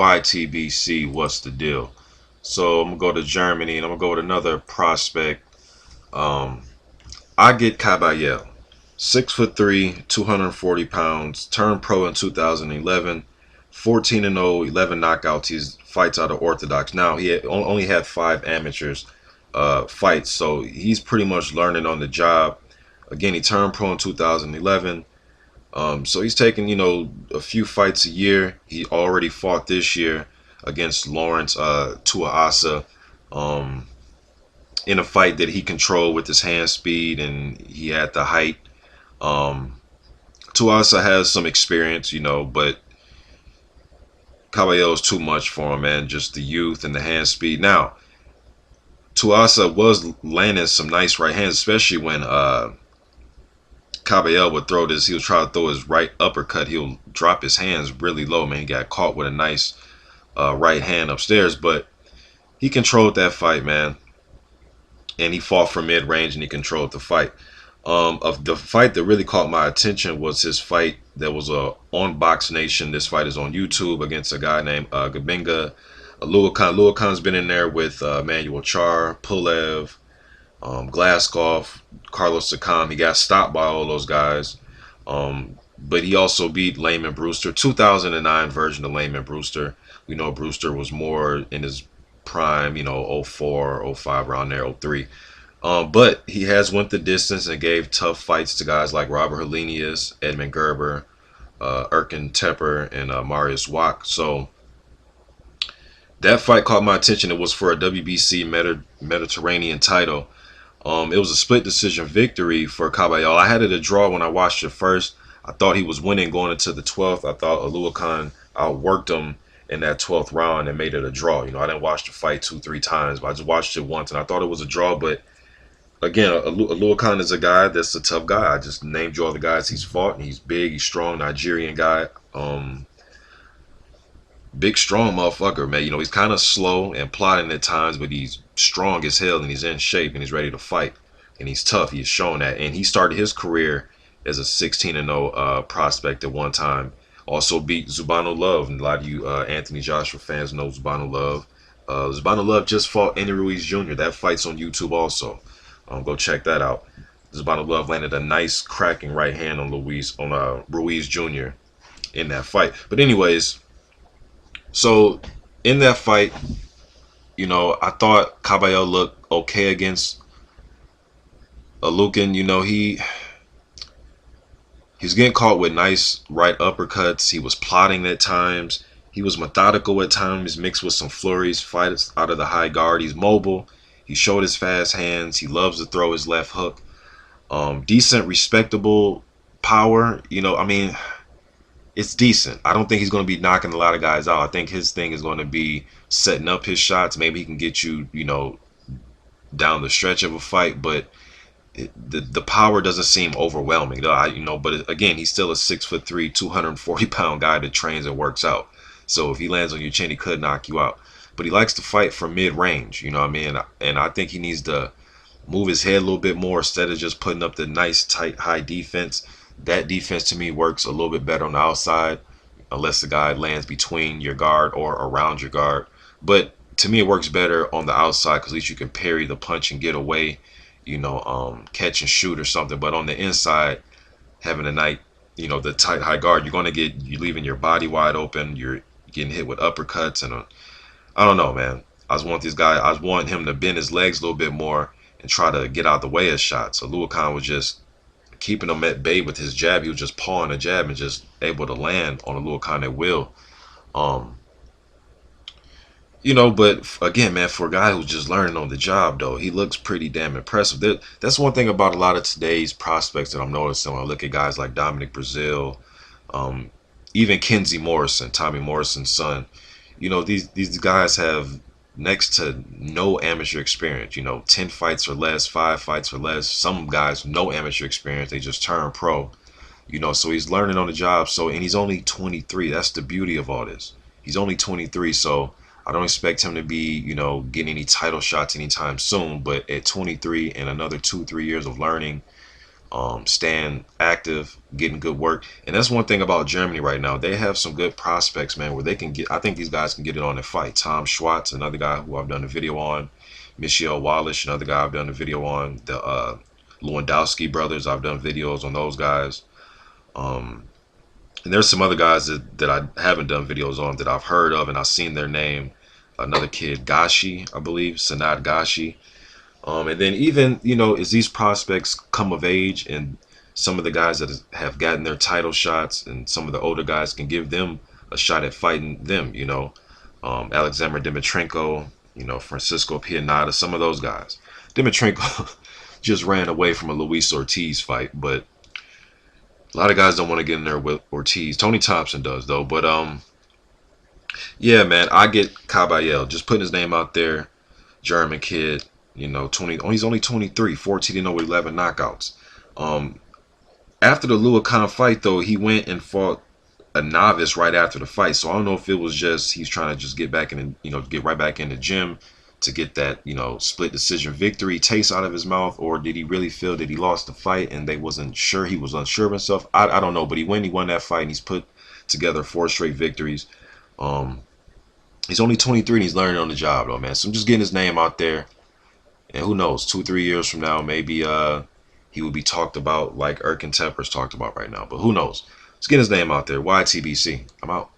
YTBC, what's the deal? So I'm gonna go to Germany and I'm gonna go with another prospect. Um, Agit Kabayel, 6'3", 240 pounds, turned pro in 2011, 14-0, 11 knockouts. He's fights out of Orthodox. Now only had 5 amateurs fights, so he's pretty much learning on the job. Again, he turned pro in 2011. So he's taking, a few fights a year. He already fought this year against Lawrence Tuaasa um, in a fight that he controlled with his hand speed and he had the height. Tuaasa has some experience, but Caballero is too much for him, man. Just the youth and the hand speed. Now, Tuaasa was landing some nice right hands, especially when Caballero would he'll try to throw his right uppercut. He'll drop his hands really low, man. He got caught with a nice right hand upstairs, but he controlled that fight, man. And he fought from mid-range and he controlled the fight. Of the fight that really caught my attention was his fight that was on Box Nation. This fight is on YouTube against a guy named Gabinga Luakan. Luakan's been in there with Manuel Char, Pulev, Glaskov, Carlos Sakam. He got stopped by all those guys. But he also beat Layman Brewster, 2009 version of Layman Brewster. We know Brewster was more in his prime, 04, 05, around there, 03. But he has went the distance and gave tough fights to guys like Robert Helenius, Edmund Gerber, Erkin Tepper, and Marius Wack. So that fight caught my attention. It was for a WBC Mediterranean title. It was a split decision victory for Kabayel. I had it a draw when I watched it first. I thought he was winning going into the 12th. I thought Aluakan outworked him in that 12th round and made it a draw. I didn't watch the fight 2-3 times, but I just watched it once and I thought it was a draw. But again, Aluakan is a guy that's a tough guy. I just named you all the guys he's fought, and he's big, he's strong, Nigerian guy. Big, strong motherfucker, man. He's kind of slow and plodding at times, but he's strong as hell, and he's in shape, and he's ready to fight. And he's tough. He's shown that. And he started his career as a 16-0 prospect at one time. Also beat Zubano Love. And a lot of you Anthony Joshua fans know Zubano Love. Zubano Love just fought Andy Ruiz Jr. That fight's on YouTube also. Go check that out. Zubano Love landed a nice cracking right hand on Ruiz Jr. in that fight. But anyways, so in that fight, I thought Caballero looked okay against Alukin. He was getting caught with nice right uppercuts. He was plotting at times. He was methodical at times, mixed with some flurries, fights out of the high guard. He's mobile. He showed his fast hands. He loves to throw his left hook. Decent, respectable power. It's decent. I don't think he's going to be knocking a lot of guys out. I think his thing is going to be setting up his shots. Maybe he can get you, down the stretch of a fight, but the power doesn't seem overwhelming. But again, he's still a 6'3", 240-pound guy that trains and works out. So if he lands on your chin, he could knock you out. But he likes to fight from mid-range, And I think he needs to move his head a little bit more instead of just putting up the nice, tight, high defense. That defense, to me, works a little bit better on the outside, unless the guy lands between your guard or around your guard. But to me, it works better on the outside because at least you can parry the punch and get away, catch and shoot or something. But on the inside, having the tight, high guard, you're leaving your body wide open. You're getting hit with uppercuts and I don't know, man. I was wanting him to bend his legs a little bit more and try to get out the way of shots. So Luakan was just keeping him at bay with his jab. He was just pawing a jab and just able to land on a Luakan at will. But again, man, for a guy who's just learning on the job, though, he looks pretty damn impressive. That's one thing about a lot of today's prospects that I'm noticing when I look at guys like Dominic Brazil, even Kenzie Morrison, Tommy Morrison's son. These guys have next to no amateur experience. 10 fights or less, 5 fights or less. Some guys, no amateur experience. They just turn pro. So he's learning on the job. And he's only 23. That's the beauty of all this. He's only 23, so I don't expect him to be, getting any title shots anytime soon. But at 23 and another 2-3 years of learning, staying active, getting good work. And that's one thing about Germany right now. They have some good prospects, man, where they can get, I think these guys can get it on their fight. Tom Schwartz, another guy who I've done a video on. Michelle Wallace, another guy I've done a video on. The Lewandowski brothers, I've done videos on those guys. Um, and there's some other guys that I haven't done videos on that I've heard of and I've seen their name. Another kid, Gashi, I believe, Sanad Gashi. And then even, as these prospects come of age and some of the guys that have gotten their title shots and some of the older guys can give them a shot at fighting them, Alexander Dimitrenko, Francisco Pianata, some of those guys. Dimitrenko just ran away from a Luis Ortiz fight, but a lot of guys don't want to get in there with Ortiz. Tony Thompson does, though. But, yeah, man, Agit Kabayel, just putting his name out there. German kid. 20. Oh, he's only 23, 14-0 with 11 knockouts. After the Lua Khan fight, though, he went and fought a novice right after the fight. So I don't know if it was just he's trying to just get back in, get right back in the gym to get that, split decision victory taste out of his mouth, or did he really feel that he lost the fight and they wasn't sure, he was unsure of himself? I don't know, but he won that fight and he's put together 4 straight victories. He's only 23 and he's learning on the job, though, man. So I'm just getting his name out there. And who knows, 2-3 years from now, maybe he will be talked about like Erkin Tepper's talked about right now. But who knows? Let's get his name out there. YTBC. I'm out.